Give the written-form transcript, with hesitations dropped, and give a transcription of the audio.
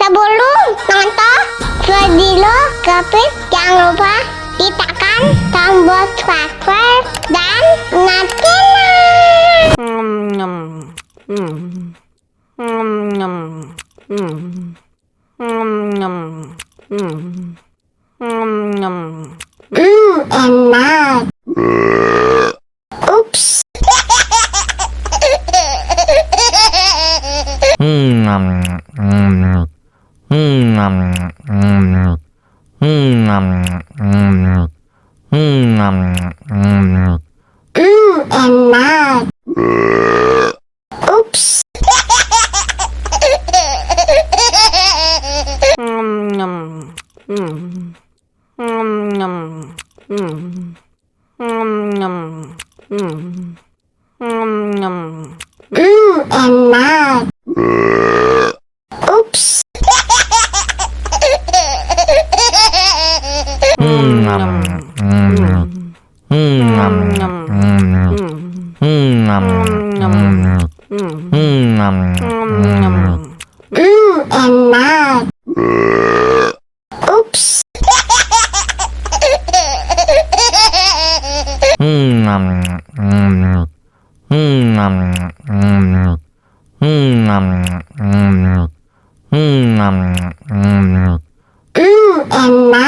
Tabulong, nonton, Fadilo, kapit, jangan lupa ditekan tombol subscribe dan nyalakan. Enak. Ups. Enak. Ups. Enak. Ups. Enak. Ups. Enak.